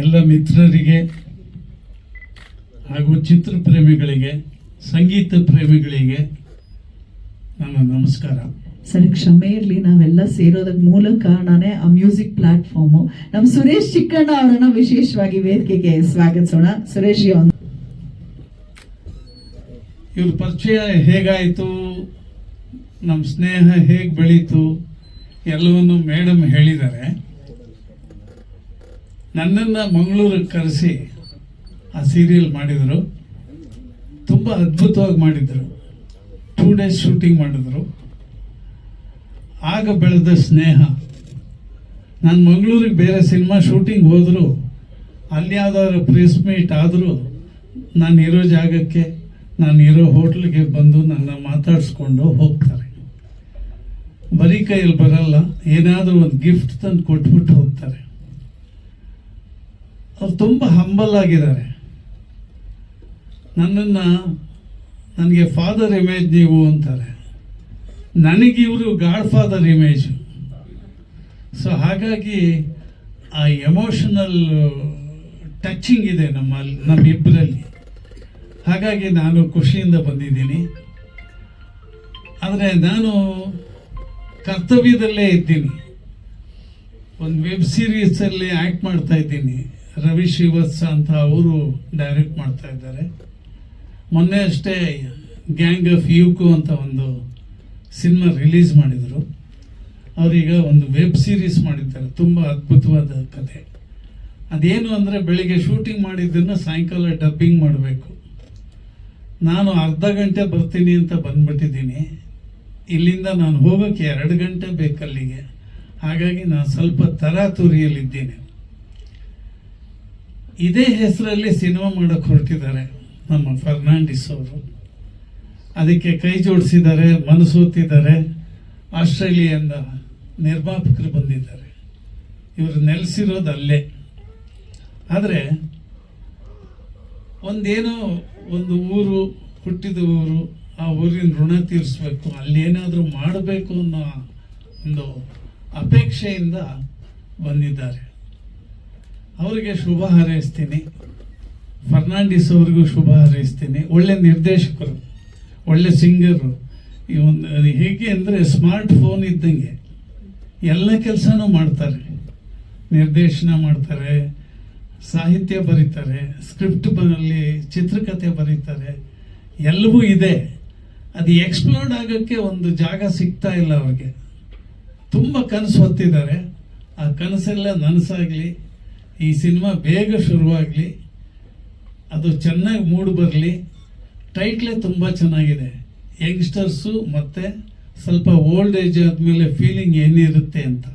ಎಲ್ಲ ಮಿತ್ರರಿಗೆ ಹಾಗೂ ಚಿತ್ರ ಪ್ರೇಮಿಗಳಿಗೆ, ಸಂಗೀತ ಪ್ರೇಮಿಗಳಿಗೆ ನನ್ನ ನಮಸ್ಕಾರ. ಸರ್, ಕ್ಷಮೆ ಇರಲಿ, ನಾವೆಲ್ಲ ಸೇರೋದಕ್ಕೆ ಮೂಲ ಕಾರಣನೇ ಆ ಮ್ಯೂಸಿಕ್ ಪ್ಲಾಟ್ಫಾರ್ಮು. ನಮ್ಮ ಸುರೇಶ್ ಚಿಕ್ಕಣ್ಣ ಅವರನ್ನ ವಿಶೇಷವಾಗಿ ವೇದಿಕೆಗೆ ಸ್ವಾಗತಿಸೋಣ. ಸುರೇಶ್ ಜಿ, ಇವ್ರ ಪರಿಚಯ ಹೇಗಾಯಿತು, ನಮ್ಮ ಸ್ನೇಹ ಹೇಗೆ ಬೆಳೀತು ಎಲ್ಲವನ್ನು ಮೇಡಮ್ ಹೇಳಿದ್ದಾರೆ. ನನ್ನನ್ನು ಮಂಗಳೂರಿಗೆ ಕರೆಸಿ ಆ ಸೀರಿಯಲ್ ಮಾಡಿದರು. ತುಂಬ ಅದ್ಭುತವಾಗಿ ಮಾಡಿದರು. 2 days ಶೂಟಿಂಗ್ ಮಾಡಿದ್ರು. ಆಗ ಬೆಳೆದ ಸ್ನೇಹ. ನಾನು ಮಂಗಳೂರಿಗೆ ಬೇರೆ ಸಿನಿಮಾ ಶೂಟಿಂಗ್ ಹೋದರೂ, ಅಲ್ಲಿ ಯಾವ್ದಾದ್ರು ಪ್ರೆಸ್ ಮೀಟ್ ಆದರೂ ನಾನು ಇರೋ ಜಾಗಕ್ಕೆ, ನಾನು ಇರೋ ಹೋಟ್ಲಿಗೆ ಬಂದು ನನ್ನ ಮಾತಾಡಿಸ್ಕೊಂಡು ಹೋಗ್ತಾರೆ. ಬರೀ ಕೈಯಲ್ಲಿ ಬರಲ್ಲ, ಏನಾದರೂ ಒಂದು ಗಿಫ್ಟ್ ತಂದು ಕೊಟ್ಬಿಟ್ಟು ಹೋಗ್ತಾರೆ. ಅವ್ರು ತುಂಬ ಹಂಬಲ್ ಆಗಿದ್ದಾರೆ. ನನಗೆ ಫಾದರ್ ಇಮೇಜ್ ನೀವು ಅಂತಾರೆ. ನನಗಿವರು ಗಾಡ್ ಫಾದರ್ ಇಮೇಜು. ಹಾಗಾಗಿ ಆ ಎಮೋಷನಲ್ ಟಚಿಂಗ್ ಇದೆ ನಮ್ಮಿಬ್ಬರಲ್ಲಿ. ಹಾಗಾಗಿ ನಾನು ಖುಷಿಯಿಂದ ಬಂದಿದ್ದೀನಿ. ಆದರೆ ನಾನು ಕರ್ತವ್ಯದಲ್ಲೇ ಇದ್ದೀನಿ. ಒಂದು ವೆಬ್ ಸೀರೀಸಲ್ಲಿ ಆ್ಯಕ್ಟ್ ಮಾಡ್ತಾ ಇದ್ದೀನಿ. ರವಿ ಶ್ರೀವತ್ಸ ಅಂತ ಅವರು ಡೈರೆಕ್ಟ್ ಮಾಡ್ತಾ ಇದ್ದಾರೆ. ಮೊನ್ನೆ ಅಷ್ಟೇ ಗ್ಯಾಂಗ್ ಆಫ್ ಯೂಕೋ ಅಂತ ಒಂದು ಸಿನಿಮಾ ರಿಲೀಸ್ ಮಾಡಿದರು. ಅವರೀಗ ಒಂದು ವೆಬ್ ಸೀರೀಸ್ ಮಾಡಿದ್ದಾರೆ. ತುಂಬ ಅದ್ಭುತವಾದ ಕಥೆ. ಅದೇನು ಅಂದರೆ, ಬೆಳಿಗ್ಗೆ ಶೂಟಿಂಗ್ ಮಾಡಿದ್ದನ್ನು ಸಾಯಂಕಾಲ ಡಬ್ಬಿಂಗ್ ಮಾಡಬೇಕು. ನಾನು ಅರ್ಧ ಗಂಟೆ ಬರ್ತೀನಿ ಅಂತ ಬಂದ್ಬಿಟ್ಟಿದ್ದೀನಿ. ಇಲ್ಲಿಂದ ನಾನು ಹೋಗೋಕ್ಕೆ 2 ಗಂಟೆ ಬೇಕಲ್ಲಿಗೆ. ಹಾಗಾಗಿ ನಾನು ಸ್ವಲ್ಪ ತರಾತುರಿಯಲ್ಲಿದ್ದೇನೆ. ಇದೇ ಹೆಸರಲ್ಲಿ ಸಿನಿಮಾ ಮಾಡೋಕ್ಕೆ ಹೊರಟಿದ್ದಾರೆ ನಮ್ಮ ಫರ್ನಾಂಡಿಸ್ ಅವರು. ಅದಕ್ಕೆ ಕೈ ಜೋಡಿಸಿದ್ದಾರೆ, ಮನಸೋತಿದ್ದಾರೆ. ಆಸ್ಟ್ರೇಲಿಯಾದಿಂದ ನಿರ್ಮಾಪಕರು ಬಂದಿದ್ದಾರೆ. ಇವರು ನೆಲೆಸಿರೋದು ಅಲ್ಲೇ. ಆದರೆ ಒಂದು ಊರು, ಹುಟ್ಟಿದ ಊರು, ಆ ಊರಿನ ಋಣ ತೀರಿಸ್ಬೇಕು, ಅಲ್ಲೇನಾದರೂ ಮಾಡಬೇಕು ಅನ್ನೋ ಒಂದು ಅಪೇಕ್ಷೆಯಿಂದ ಬಂದಿದ್ದಾರೆ. ಅವರಿಗೆ ಶುಭ ಹಾರೈಸ್ತೀನಿ. ಫರ್ನಾಂಡಿಸ್ ಅವ್ರಿಗೂ ಶುಭ ಹಾರೈಸ್ತೀನಿ. ಒಳ್ಳೆ ನಿರ್ದೇಶಕರು, ಒಳ್ಳೆ ಸಿಂಗರು. ಹೇಗೆ ಅಂದರೆ ಸ್ಮಾರ್ಟ್ ಫೋನ್ ಇದ್ದಂಗೆ ಎಲ್ಲ ಕೆಲಸನೂ ಮಾಡ್ತಾರೆ. ನಿರ್ದೇಶನ ಮಾಡ್ತಾರೆ, ಸಾಹಿತ್ಯ ಬರೀತಾರೆ, ಸ್ಕ್ರಿಪ್ಟ್ ಬರಲಿ, ಚಿತ್ರಕಥೆ ಬರೀತಾರೆ, ಎಲ್ಲವೂ ಇದೆ. ಅದು ಎಕ್ಸ್ಪ್ಲೋರ್ಡ್ ಆಗೋಕ್ಕೆ ಒಂದು ಜಾಗ ಸಿಗ್ತಾ ಇಲ್ಲ ಅವ್ರಿಗೆ. ತುಂಬ ಕನಸು ಹೊತ್ತಿದ್ದಾರೆ. ಆ ಕನಸೆಲ್ಲ ನನಸಾಗಲಿ, ಈ ಸಿನಿಮಾ ಬೇಗ ಶುರುವಾಗಲಿ, ಅದು ಚೆನ್ನಾಗಿ ಮೂಡ್ ಬರಲಿ. ಟೈಟ್ಲೇ ತುಂಬ ಚೆನ್ನಾಗಿದೆ. ಯಂಗ್ಸ್ಟರ್ಸು ಮತ್ತು ಸ್ವಲ್ಪ ಓಲ್ಡ್ ಏಜ್ ಆದಮೇಲೆ ಫೀಲಿಂಗ್ ಏನಿರುತ್ತೆ ಅಂತ.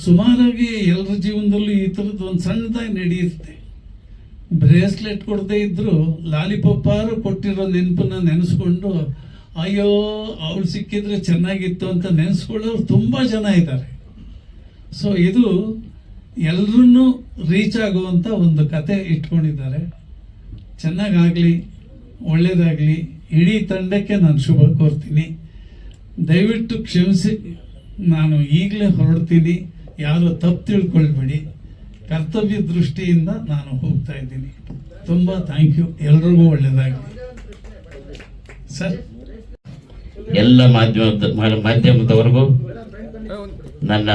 ಸುಮಾರಾಗಿ ಎಲ್ಲರ ಜೀವನದಲ್ಲೂ ಈ ಥರದ್ದು ಒಂದು ಸಣ್ಣದಾಗಿ ನಡೆಯುತ್ತೆ. ಬ್ರೇಸ್ಲೆಟ್ ಕೊಡದೇ ಇದ್ದರೂ ಲಾಲಿಪಾಪಾರು ಕೊಟ್ಟಿರೋ ನೆನಪನ್ನ ನೆನೆಸ್ಕೊಂಡು, ಅಯ್ಯೋ ಅವಳು ಸಿಕ್ಕಿದ್ರೆ ಚೆನ್ನಾಗಿತ್ತು ಅಂತ ನೆನೆಸ್ಕೊಳ್ಳೋರು ತುಂಬ ಜನ ಇದ್ದಾರೆ. ಇದು ಎಲ್ಲರನ್ನೂ ರೀಚ್ ಆಗುವಂಥ ಒಂದು ಕತೆ ಇಟ್ಕೊಂಡಿದ್ದಾರೆ. ಚೆನ್ನಾಗಾಗಲಿ, ಒಳ್ಳೆಯದಾಗಲಿ. ಇಡೀ ತಂಡಕ್ಕೆ ನಾನು ಶುಭ ಕೋರ್ತೀನಿ. ದಯವಿಟ್ಟು ಕ್ಷಮಿಸಿ, ನಾನು ಈಗಲೇ ಹೊರಡ್ತೀನಿ. ಯಾರು ತಪ್ಪು ತಿಳ್ಕೊಳ್ಬೇಡಿ. ಕರ್ತವ್ಯ ದೃಷ್ಟಿಯಿಂದ ನಾನು ಹೋಗ್ತಾ ಇದ್ದೀನಿ. ತುಂಬ ಥ್ಯಾಂಕ್ ಯು. ಎಲ್ರಿಗೂ ಒಳ್ಳೆಯದಾಗಲಿ ಸರ್. ಎಲ್ಲ ಮಾಧ್ಯಮದವರೆಗೂ ನನ್ನ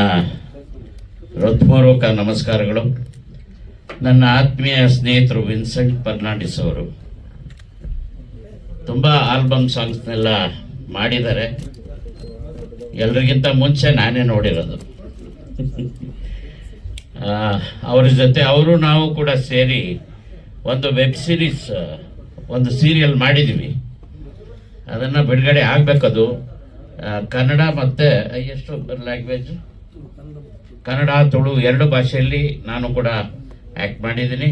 ಹೃತ್ಪೂರ್ವಕ ನಮಸ್ಕಾರಗಳು. ನನ್ನ ಆತ್ಮೀಯ ಸ್ನೇಹಿತರು ವಿನ್ಸೆಂಟ್ ಫರ್ನಾಂಡಿಸ್ ಅವರು ತುಂಬ ಆಲ್ಬಮ್ ಸಾಂಗ್ಸ್ನೆಲ್ಲ ಮಾಡಿದ್ದಾರೆ. ಎಲ್ರಿಗಿಂತ ಮುಂಚೆ ನಾನೇ ನೋಡಿರೋದು. ಅವ್ರ ಜೊತೆ ನಾವು ಕೂಡ ಸೇರಿ ಒಂದು ವೆಬ್ ಸೀರೀಸ್, ಒಂದು ಸೀರಿಯಲ್ ಮಾಡಿದ್ದೀವಿ. ಅದನ್ನು ಬಿಡುಗಡೆ ಆಗಬೇಕದು. ಕನ್ನಡ ಮತ್ತು ಎಷ್ಟು ಲ್ಯಾಂಗ್ವೇಜ್, ಕನ್ನಡ, ತುಳು 2 ಭಾಷೆಯಲ್ಲಿ ನಾನು ಕೂಡ ಆ್ಯಕ್ಟ್ ಮಾಡಿದ್ದೀನಿ.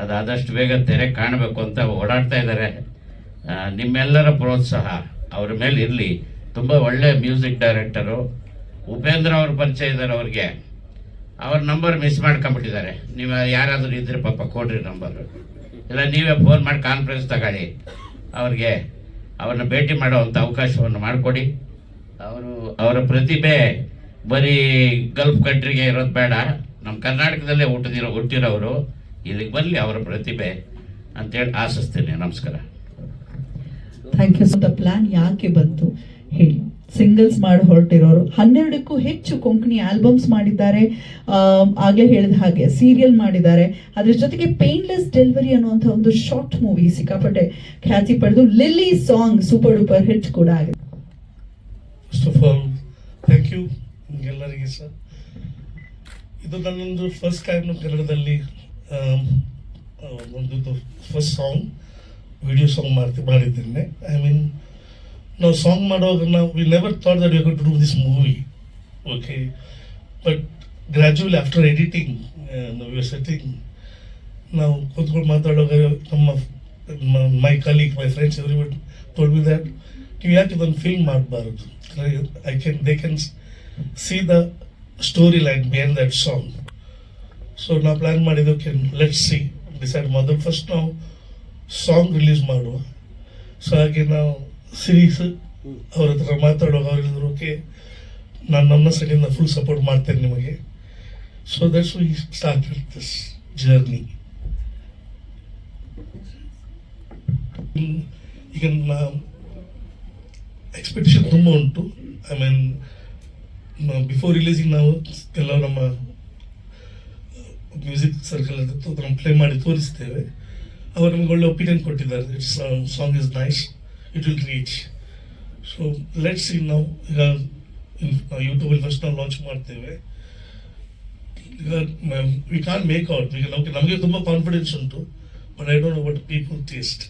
ಅದಾದಷ್ಟು ಬೇಗ ತೆರೆ ಕಾಣಬೇಕು ಅಂತ ಓಡಾಡ್ತಾ ಇದ್ದಾರೆ. ನಿಮ್ಮೆಲ್ಲರ ಪ್ರೋತ್ಸಾಹ ಅವ್ರ ಮೇಲೆ ಇರಲಿ. ತುಂಬ ಒಳ್ಳೆ ಮ್ಯೂಸಿಕ್ ಡೈರೆಕ್ಟರು. ಉಪೇಂದ್ರ ಅವ್ರ ಪರಿಚಯ ಇದ್ದಾರೆ. ಅವ್ರಿಗೆ ಅವ್ರ ನಂಬರ್ ಮಿಸ್ ಮಾಡ್ಕೊಂಬಿಟ್ಟಿದ್ದಾರೆ. ನೀವು ಯಾರಾದರೂ ಇದ್ರೆ ಪಾಪ ಕೊಡ್ರಿ ನಂಬರು, ಇಲ್ಲ ನೀವೇ ಫೋನ್ ಮಾಡಿ ಕಾನ್ಫರೆನ್ಸ್ ತಗೊಳ್ಳಿ. ಅವ್ರನ್ನ ಭೇಟಿ ಮಾಡೋವಂಥ ಅವಕಾಶವನ್ನು ಮಾಡಿಕೊಡಿ. ಅವರ ಪ್ರತಿಭೆ ಬರೀ ಗಲ್ಫ್ ಕಂಟ್ರಿಗೆ ಇರೋದು ಬೇಡ, ನಮ್ಮ ಕರ್ನಾಟಕದಲ್ಲೇ ಹುಟ್ಟಿರೋರು ಇಲ್ಲಿಗೆ ಬರಲಿ ಅವರ ಪ್ರತಿಭೆ ಅಂತೇಳಿ ಆಶಿಸ್ತೀನಿ. ನಮಸ್ಕಾರ. Thank you. ದ ಪ್ಲಾನ್ ಯಾಕೆ ಬಂತು ಹೇಳಿ. ಸಿಂಗಲ್ಸ್ ಮಾಡಿ ಹೊರಟಿರೋರು 12ಕ್ಕೂ ಹೆಚ್ಚು ಕೊಂಕಣಿ ಆಲ್ಬಮ್ಸ್ ಮಾಡಿದ್ದಾರೆ, ಆಗ್ಲೇ ಹೇಳಿದ ಹಾಗೆ ಸೀರಿಯಲ್ ಮಾಡಿದ್ದಾರೆ, ಅದ್ರ ಜೊತೆಗೆ ಪೇನ್ಲೆಸ್ ಡೆಲಿವರಿ ಅನ್ನುವಂಥ ಒಂದು ಶಾರ್ಟ್ ಮೂವಿ ಸಿಕ್ಕಾಪಟ್ಟೆ ಖ್ಯಾತಿ ಪಡೆದು Lilly song super duper hit ಕೂಡ ಆಗಿದೆ. First of all thank you ಎಲ್ಲರಿಗೆ ಸರ್. ಇದು ನನ್ನೊಂದು ಫಸ್ಟ್ ಟೈಮ್ ಕನ್ನಡದಲ್ಲಿ ಒಂದು ಫಸ್ಟ್ ಸಾಂಗ್ ವಿಡಿಯೋ ಸಾಂಗ್ ಮಾಡಿದ್ದೇನೆ. ಐ ಮೀನ್ ನಾವು ಸಾಂಗ್ ಮಾಡುವಾಗ ನಾವು we never thought that we are going to do this movie, okay, but gradually after editing we are setting, ನಾವು ಕೂತ್ಕೊಂಡು ಮಾತಾಡುವಾಗ ನಮ್ಮ my colleague my friends everybody told me that ನೀವು ಯಾಕೆ ಇದೊಂದು ಫಿಲ್ಮ್ ಮಾಡಬಾರ್ದು, they can see the storyline behind that song. So ನಾವು plan ಮಾಡಿದ್ದು ಲೆಟ್ಸ್ ಸಿ ಡಿಸೈಡ್ ಮೊದಲು ಫಸ್ಟ್ ನಾವು ಸಾಂಗ್ ರಿಲೀಸ್ ಮಾಡುವ. ಸೊ ಹಾಗೆ ನಾವು ಸಿರೀಸ್ ಅವ್ರ ಹತ್ರ ಮಾತಾಡುವಾಗ ಅವ್ರು ಹೇಳಿದ್ರು ಓಕೆ ನಾನು ನನ್ನ ಸೈಡಿಂದ ಫುಲ್ ಸಪೋರ್ಟ್ ಮಾಡ್ತೇನೆ ನಿಮಗೆ. So that's we started this journey. ಈಗ ಎಕ್ಸ್ಪೆಕ್ಟೇಷನ್ ತುಂಬ ಉಂಟು. ಐ ಮೀನ್ ಬಿಫೋರ್ ರಿಲೀಸಿಂಗ್ ನಾವು ಕೆಲವು ನಮ್ಮ ಮ್ಯೂಸಿಕ್ ಸರ್ಕಲ್ ನಾವು ಪ್ಲೇ ಮಾಡಿ ತೋರಿಸ್ತೇವೆ. ಅವರು ನಮ್ಗೆ ಒಳ್ಳೆ ಒಪಿನಿಯನ್ ಕೊಟ್ಟಿದ್ದಾರೆ, it's song is nice, it will reach. So let's see ನಾವು ಈಗ ಯೂಟ್ಯೂಬಲ್ಲಿ ಫಸ್ಟ್ ನಾವು ಲಾಂಚ್ ಮಾಡ್ತೇವೆ. ಈಗ ವಿ ಕಾನ್ ಮೇಕ್ ಔಟ್, ಈಗ ನಮಗೆ ತುಂಬ ಕಾನ್ಫಿಡೆನ್ಸ್ ಉಂಟು, but I don't know what people taste.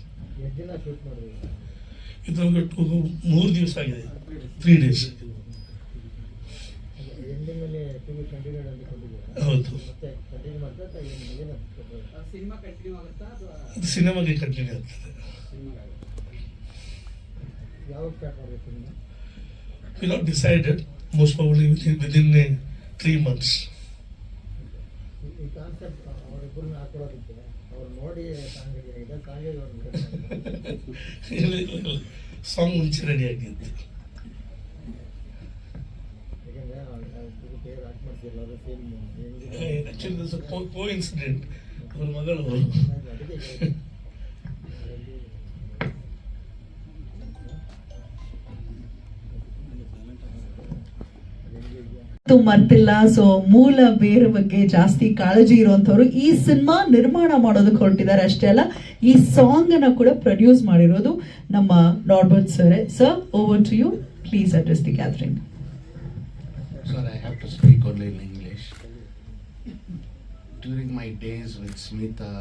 ಇದು ನಮಗೆ 3 ದಿವಸ ಆಗಿದೆ, 3 days. ಹೌದು, ಸಿನಿಮಾಗೆ ಕಂಟಿನ್ಯೂ ಆಗ್ತದೆ. We not decided, most probably within 3 months. Song ಮುಂಚೆ ರೆಡಿ ಆಗಿತ್ತು. Actually this coincident. ಅವ್ರ ಮಗಳು ಮರ್ತಿಲ್ಲ. ಸೊ ಮೂಲ ಬೇರೆ ಬಗ್ಗೆ ಜಾಸ್ತಿ ಕಾಳಜಿ ಇರುವಂತವ್ರು ಈ ಸಿನಿಮಾ ನಿರ್ಮಾಣ ಮಾಡೋದಕ್ಕೆ ಹೊರಟಿದ್ದಾರೆ. ಅಷ್ಟೇ ಅಲ್ಲ, ಈ ಸಾಂಗ್ ಅನ್ನ ಕೂಡ ಪ್ರೊಡ್ಯೂಸ್ ಮಾಡಿರೋದು ನಮ್ಮ Norbert sir. Sir, over to you, please address the gathering. Sir, I have to speak only in English. During my days with Smita,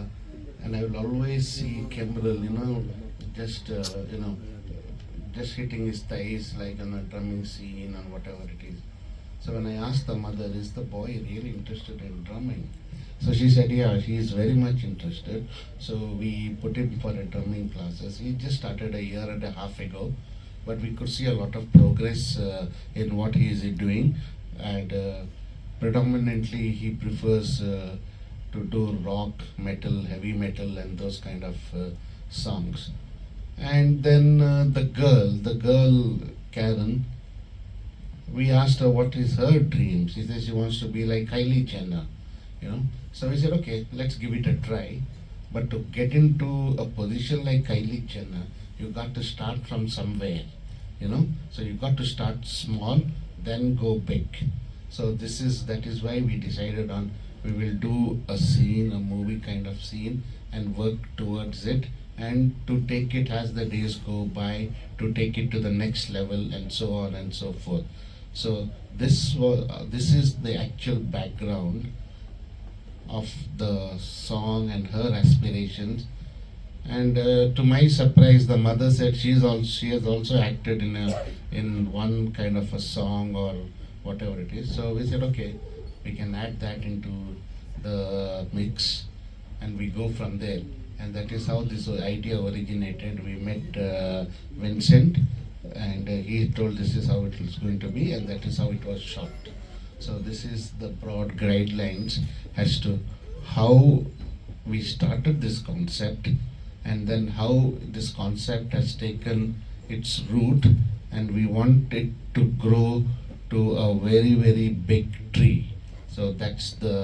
and I will always see Kimbrel, just just hitting his thighs like on a drumming scene and whatever it is. So when I asked the mother, is the boy really interested in drumming? So she said, yeah, he is very much interested. So we put him for a drumming classes. He just started a year and a half ago, but we could see a lot of progress in what he is doing, and predominantly he prefers to do rock, metal, heavy metal and those kind of songs. And then the girl Karen, we asked her what is her dreams. She says she wants to be like Kylie Jenner, So we said, okay, let's give it a try. But to get into a position like Kylie Jenner, you got to start from somewhere, So you got to start small, then go big. So that is why we decided on we will do a scene, a movie kind of scene, and work towards it, and to take it as the days go by, to take it to the next level, and so on and so forth. So this is the actual background of the song and her aspirations. And to my surprise, the mother said she has also acted in one kind of a song or whatever it is. So we said, okay, we can add that into the mix, and we go from there. And that is how this idea originated. We met Vincent, and he told this is how it is going to be, and that is how it was shot. So this is the broad guidelines as to how we started this concept, and then how this concept has taken its root, and we want it to grow to a very, very big tree. So that's the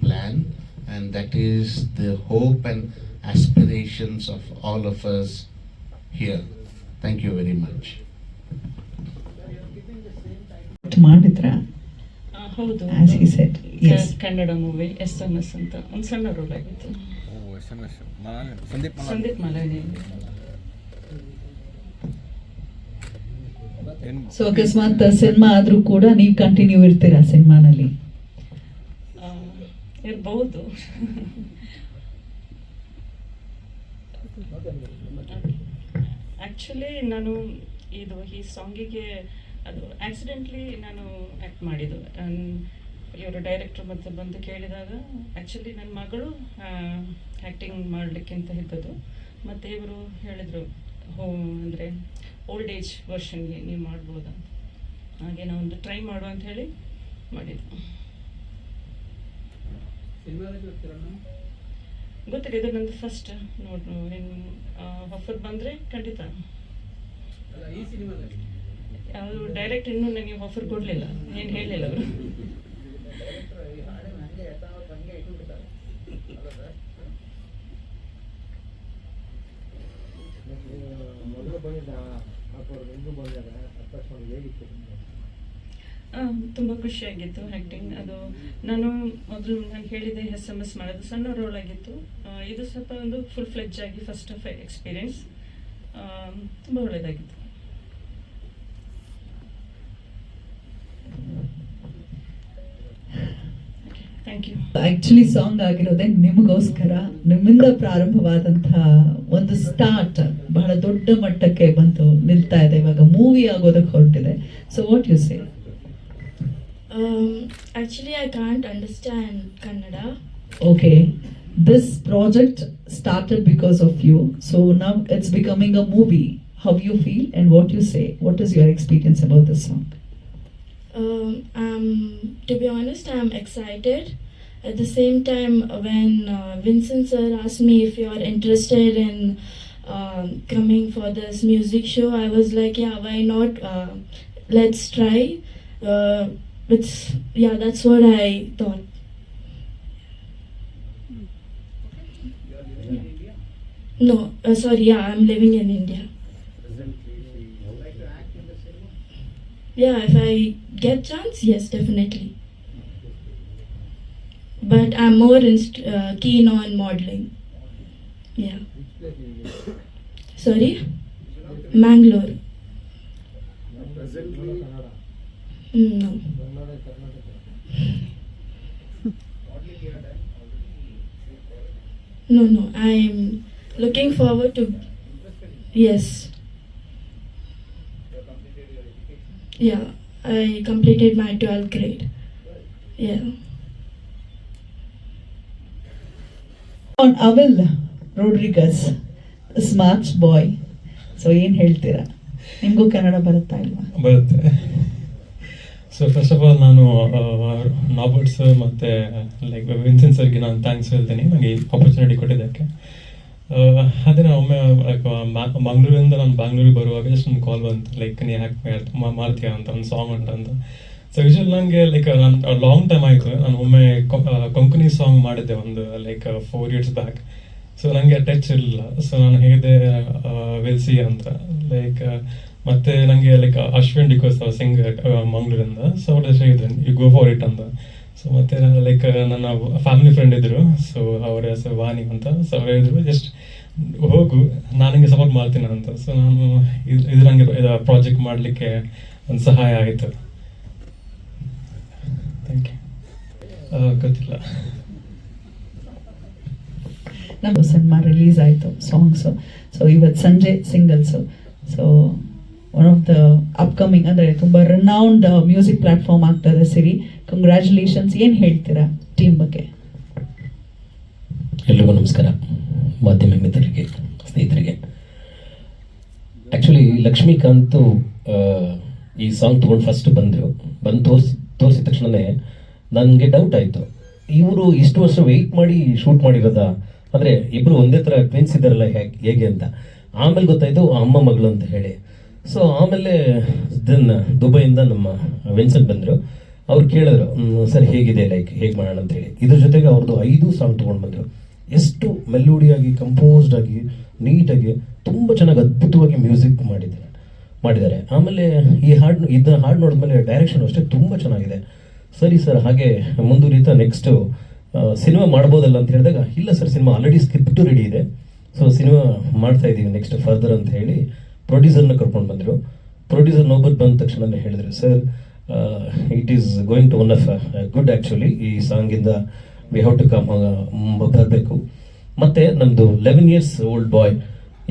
plan, and that is the hope and aspirations of all of us here. Thank you very much. ಮಾಡಿದ್ರ ಹೌದು As he said, yes. Kannada movie SMS ಅಂತ ಒಂದು ಸಣ್ಣ roll ಆಗಿತ್ತು. Sandeep Malani. So ಅಕಸ್ಮಾತ್ cinema ಆದ್ರೂ ಕೂಡ ನೀವು ಕಂಟಿನ್ಯೂ ಇರ್ತೀರಾ ಸಿನಿಮಾನಲ್ಲಿ? ಇರಬಹುದು. ಆ್ಯಕ್ಚುಲಿ ನಾನು ಈ ಸಾಂಗಿಗೆ ಅದು ಆಕ್ಸಿಡೆಂಟ್ಲಿ ನಾನು ಆ್ಯಕ್ಟ್ ಮಾಡಿದ್ದು. ಇವರು ಡೈರೆಕ್ಟ್ರ್ ಮತ್ತು ಬಂದು ಕೇಳಿದಾಗ ಆ್ಯಕ್ಚುಲಿ ನನ್ನ ಮಗಳು ಆ್ಯಕ್ಟಿಂಗ್ ಮಾಡಲಿಕ್ಕೆ ಅಂತ ಇದ್ದದ್ದು. ಮತ್ತು ಇವರು ಹೇಳಿದರು ಅಂದರೆ ಓಲ್ಡ್ ಏಜ್ ವರ್ಷನ್ಗೆ ನೀವು ಮಾಡ್ಬೋದಾ, ಹಾಗೆ ನಾವು ಒಂದು ಟ್ರೈ ಮಾಡುವ ಅಂತ ಹೇಳಿ ಮಾಡಿದ್ದು. ಗೊತ್ತಿಲ್ಲ, ಇದು ನಂದು ಫಸ್ಟ್ ಆಫರ್ ಬಂದರೆ ಖಂಡಿತ. ಯಾವುದು ಡೈರೆಕ್ಟ್ ಇನ್ನೂ ನನಗೆ ಆಫರ್ ಕೊಡಲಿಲ್ಲ, ಏನು ಹೇಳಲಿಲ್ಲ ಅವರು. ತುಂಬ ಖುಷಿಯಾಗಿತ್ತು ಆ್ಯಕ್ಟಿಂಗ್. ಅದು ನಾನು ಮೊದಲು ನಾನು ಹೇಳಿದೆ SMS ಮಾಡೋದು ಸಣ್ಣ ರೋಲ್ ಆಗಿತ್ತು. ಇದು ಸ್ವಲ್ಪ ಒಂದು ಫುಲ್ ಫ್ಲೆಡ್ಜ್ ಆಗಿ ಫಸ್ಟ್ ಆಫ್ ಎಕ್ಸ್ಪೀರಿಯನ್ಸ್, ತುಂಬ ಒಳ್ಳೆಯದಾಗಿತ್ತು. Thank you. ಆಕ್ಚುಲಿ ಸಾಂಗ್ ಆಗಿರೋದೇ ನಿಮಗೋಸ್ಕರ, ನಿಮ್ಮಿಂದ ಪ್ರಾರಂಭವಾದಂತಹ ಒಂದು ಸ್ಟಾರ್ಟ್ ಬಹಳ ದೊಡ್ಡ ಮಟ್ಟಕ್ಕೆ ಬಂತು ನಿಲ್ತಾ ಇದೆ, ಇವಾಗ ಮೂವಿ ಆಗೋದಕ್ಕೆ ಹೊರಟಿದೆ. So what you say? Actually, I can't understand Kannada. Okay, this project started because of you, so now it's becoming a movie. How you feel and what you say? What is your experience about this song? To be honest, I'm excited. At the same time, when Vincent sir asked me if you are interested in coming for this music show, I was like, yeah, why not? Let's try. That's what I thought. No, sorry, yeah, I'm living in India. Yeah, if I get chance, yes, definitely. But I'm more keen on modeling. Yeah. Sorry? Mangalore. No. No, I'm looking forward to. Yes. Yeah, I completed my 12th grade. Yeah. On Avil Rodriguez, smart boy. So ಏನು ಹೇಳ್ತೀರಾ? ನಿಮಗೂ ಕನ್ನಡ ಬರುತ್ತಾ ಇಲ್ವಾ? ಬರುತ್ತೆ. So first of all ನಾನು ನಾಬರ್ಟ್ sir ಮತ್ತು like Vincent ಸರ್ಗೆ ನಾನು ಥ್ಯಾಂಕ್ಸ್ ಹೇಳ್ತೀನಿ ನನಗೆ ಈ ಆಪರ್ಚುನಿಟಿ ಕೊಟ್ಟಿದ್ದಕ್ಕೆ. ಅದೇ ನಾನು ಒಮ್ಮೆ ಲೈಕ್ ಮಂಗಳೂರಿಂದ ನಾನು ಬ್ಯಾಂಗ್ಳೂರಿಗೆ ಬರುವಾಗ ಜಸ್ಟ್ ಒಂದು ಕಾಲ್ ಬಂತು, ಲೈಕ್ ನೀ ಹ್ಯಾಕ್ ಮಾಡ್ತೀಯಾ ಅಂತ ಒಂದು ಸಾಂಗ್ ಅಂತ. ಸೊ ಯೂಶಲ್ ನನಗೆ ಲೈಕ್ ನಾನು ಲಾಂಗ್ ಟೈಮ್ ಆಯಿತು, ನಾನು ಒಮ್ಮೆ ಕೊಂಕಣಿ ಸಾಂಗ್ ಮಾಡಿದ್ದೆ ಒಂದು ಲೈಕ್ 4 years ಬ್ಯಾಕ್. ಸೊ ನನಗೆ ಟಚ್ ಇರಲಿಲ್ಲ. ಸೊ ನಾನು ಹೇಳಿದೆ ವಿಲ್ ಸಿ ಅಂತ ಲೈಕ್. ಮತ್ತು ನನಗೆ ಲೈಕ್ ಅಶ್ವಿನ್ ಡಿಕೋಸ್ ಸಿಂಗರ್ ಮಂಗಳೂರಿಂದ. ಸೊ ಅವ್ರ ಜೊತೆ ಹೇಳಿದೆ ಯು ಗೋ ಫಾರ್ ಇಟ್ ಅಂತ. ಸೊ ಮತ್ತು ಲೈಕ್ ನನ್ನ ಫ್ಯಾಮಿಲಿ ಫ್ರೆಂಡ್ ಇದ್ದರು, ಸೊ ಅವರ ಹೆಸರು ವಾಣಿ ಅಂತ. ಸೊ ಅವ್ರು ಹೇಳಿದ್ರು ಜಸ್ಟ್ ಹೋಗು, ನಾನು ನಿಮಗೆ ಸಪೋರ್ಟ್ ಮಾಡ್ತೀನಿ ಅಂತ. ಸೊ ನಾನು ಇದು ನನಗೆ ಪ್ರಾಜೆಕ್ಟ್ ಮಾಡಲಿಕ್ಕೆ ಒಂದು ಸಹಾಯ ಆಯಿತು. Thank you. ಗೊತ್ತಿಲ್ಲ. ನಮ್ಮ ಸಿನಿಮಾ ರಿಲೀಸ್ ಆಯಿತು ಸಾಂಗ್ಸು. ಸೊ ಇವತ್ತು ಸಂಜೆ singles. So one of the upcoming ಅಂದರೆ ತುಂಬ ರಿನೌಂಡ್ ಮ್ಯೂಸಿಕ್ ಪ್ಲ್ಯಾಟ್ಫಾರ್ಮ್ ಆಗ್ತದೆ ಸಿರಿ. ಕಂಗ್ರ್ಯಾಚುಲೇಷನ್ಸ್. ಏನು ಹೇಳ್ತೀರಾ ಟೀಮ್ ಬಗ್ಗೆ? ಎಲ್ರಿಗೂ ನಮಸ್ಕಾರ, ಮಾಧ್ಯಮ ಮಿತ್ರರಿಗೆ, ಸ್ನೇಹಿತರಿಗೆ. ಆ್ಯಕ್ಚುಲಿ ಲಕ್ಷ್ಮೀಕಾಂತು ಈ ಸಾಂಗ್ ತೊಗೊಂಡು ಫಸ್ಟ್ ಬಂದು ತೋರಿಸಿದ ತಕ್ಷಣವೇ ನನಗೆ ಡೌಟ್ ಆಯಿತು, ಇವರು ಇಷ್ಟು ವರ್ಷ ವೆಯ್ಟ್ ಮಾಡಿ ಶೂಟ್ ಮಾಡಿರೋದಾ, ಅಂದರೆ ಇಬ್ಬರು ಒಂದೇ ಥರ ಟ್ವಿನ್ಸ್ ಇದ್ದಾರಲ್ಲ ಹೇಗೆ ಅಂತ. ಆಮೇಲೆ ಗೊತ್ತಾಯಿತು ಅಮ್ಮ ಮಗಳು ಅಂತ ಹೇಳಿ. ಸೊ ಆಮೇಲೆ ದುಬೈಯಿಂದ ನಮ್ಮ ವಿನ್ಸೆಂಟ್ ಬಂದರು. ಅವ್ರು ಕೇಳಿದ್ರು ಸರ್ ಹೇಗಿದೆ ಲೈಕ್ ಹೇಗೆ ಮಾಡೋಣ ಅಂತ ಹೇಳಿ. ಇದ್ರ ಜೊತೆಗೆ ಅವ್ರದ್ದು 5 ಸಾಂಗ್ ತೊಗೊಂಡು ಬಂದರು. ಎಷ್ಟು ಮೆಲೋಡಿಯಾಗಿ ಕಂಪೋಸ್ಡ್ ಆಗಿ ನೀಟಾಗಿ ತುಂಬ ಚೆನ್ನಾಗಿ ಅದ್ಭುತವಾಗಿ ಮ್ಯೂಸಿಕ್ ಮಾಡಿದ್ದಾರೆ. ಆಮೇಲೆ ಇದನ್ನ ಹಾಡು ನೋಡಿದ್ಮೇಲೆ ಡೈರೆಕ್ಷನ್ ಅಷ್ಟೇ ತುಂಬ ಚೆನ್ನಾಗಿದೆ. ಸರಿ ಸರ್ ಹಾಗೆ ಮುಂದುವರಿತಾ ನೆಕ್ಸ್ಟ್ ಸಿನಿಮಾ ಮಾಡ್ಬೋದಲ್ಲ ಅಂತ ಹೇಳಿದಾಗ, ಇಲ್ಲ sir cinema already script ready ಇದೆ, ಸೊ ಸಿನಿಮಾ ಮಾಡ್ತಾ ಇದ್ದೀವಿ ನೆಕ್ಸ್ಟ್ ಫರ್ದರ್ ಅಂತ ಹೇಳಿ ಪ್ರೊಡ್ಯೂಸರ್ನ ಕರ್ಕೊಂಡು ಬಂದರು. ಪ್ರೊಡ್ಯೂಸರ್ ನೋಬತ್ ಬಂದ ತಕ್ಷಣ ಹೇಳಿದ್ರು, sir it is going to one of good actually, ಈ ಸಾಂಗಿಂದ ವಿ ಹ್ಯಾವ್ ಟು ಕಮ್ ಬರಬೇಕು. ಮತ್ತು ನಮ್ಮದು 11 years ಓಲ್ಡ್ ಬಾಯ್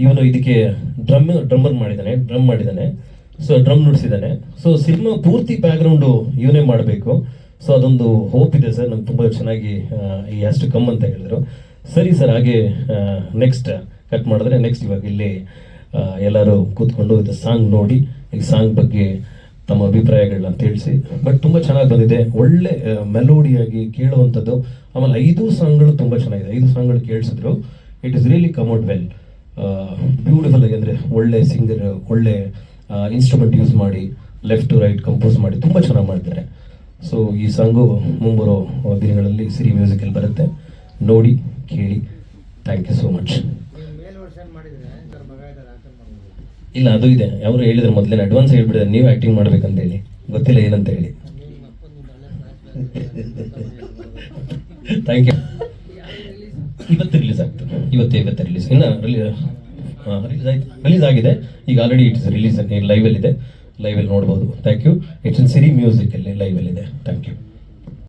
ಇವನು ಇದಕ್ಕೆ ಡ್ರಮ್ ಮಾಡಿದ್ದಾನೆ, ಸೊ ಡ್ರಮ್ ನುಡಿಸಿದ್ದಾನೆ. ಸೊ ಸಿನಿಮಾ ಪೂರ್ತಿ ಬ್ಯಾಕ್ಗ್ರೌಂಡು ಇವನೇ ಮಾಡಬೇಕು. ಸೊ ಅದೊಂದು ಹೋಪ್ ಇದೆ ಸರ್, ನಂಗೆ ತುಂಬ ಚೆನ್ನಾಗಿ ಈ ಹ್ಯಾಸ್ ಟು ಕಮ್ ಅಂತ ಹೇಳಿದ್ರು. ಸರಿ ಸರ್ ಹಾಗೆ ನೆಕ್ಸ್ಟ್ ಕಟ್ ಮಾಡಿದ್ರೆ ನೆಕ್ಸ್ಟ್ ಇವಾಗ ಇಲ್ಲಿ ಎಲ್ಲರೂ ಕೂತ್ಕೊಂಡು ಇದು ಸಾಂಗ್ ನೋಡಿ ಈ ಸಾಂಗ್ ಬಗ್ಗೆ ತಮ್ಮ ಅಭಿಪ್ರಾಯಗಳನ್ನ ತಿಳಿಸಿ. ಬಟ್ ತುಂಬ ಚೆನ್ನಾಗಿ ಬಂದಿದೆ, ಒಳ್ಳೆ ಮೆಲೋಡಿಯಾಗಿ ಕೇಳುವಂಥದ್ದು. ಆಮೇಲೆ 5 ಸಾಂಗ್ಗಳು ತುಂಬ ಚೆನ್ನಾಗಿದೆ, 5 ಸಾಂಗ್ಗಳು ಕೇಳಿಸಿದ್ರು. It is really come out well, beautiful ಆಗಿ, ಅಂದರೆ ಒಳ್ಳೆ ಸಿಂಗರ್, ಒಳ್ಳೆ ಇನ್ಸ್ಟ್ರೂಮೆಂಟ್ ಯೂಸ್ ಮಾಡಿ ಲೆಫ್ಟ್ ಟು ರೈಟ್ ಕಂಪೋಸ್ ಮಾಡಿ ತುಂಬ ಚೆನ್ನಾಗಿ ಮಾಡಿದ್ದಾರೆ. ಸೊ ಈ ಸಾಂಗು ಮುಂಬರೋ ದಿನಗಳಲ್ಲಿ ಸಿರಿ ಮ್ಯೂಸಿಕಲ್ಲಿ ಬರುತ್ತೆ, ನೋಡಿ ಕೇಳಿ. Thank you so much. ಇಲ್ಲ ಅದು ಇದೆ, ಅವರು ಹೇಳಿದ್ರು ಮೊದಲೇ ಅಡ್ವಾನ್ಸ್ ಹೇಳ್ಬಿಡಿದ್ರೆ ನೀವು ಆ್ಯಕ್ಟಿಂಗ್ ಮಾಡ್ಬೇಕಂತ ಹೇಳಿ, ಗೊತ್ತಿಲ್ಲ ಏನಂತ ಹೇಳಿ. Thank you. ಇವತ್ತು ರಿಲೀಸ್ ಆಗ್ತದೆ, ಇವತ್ತೇ ರಿಲೀಸ್. ಇನ್ನು ರಿಲೀಸ್ ಆಗಿದೆ ಈಗ ಆಲ್ರೆಡಿ. ಇಟ್ಸ್ ರಿಲೀಸ್ ಲೈವಲ್ಲಿದೆ, ಲೈವಲ್ಲಿ ನೋಡ್ಬೋದು. Thank you. It's in Siri ಮ್ಯೂಸಿಕಲ್ಲಿ ಲೈವಲ್ಲಿದೆ. Thank you.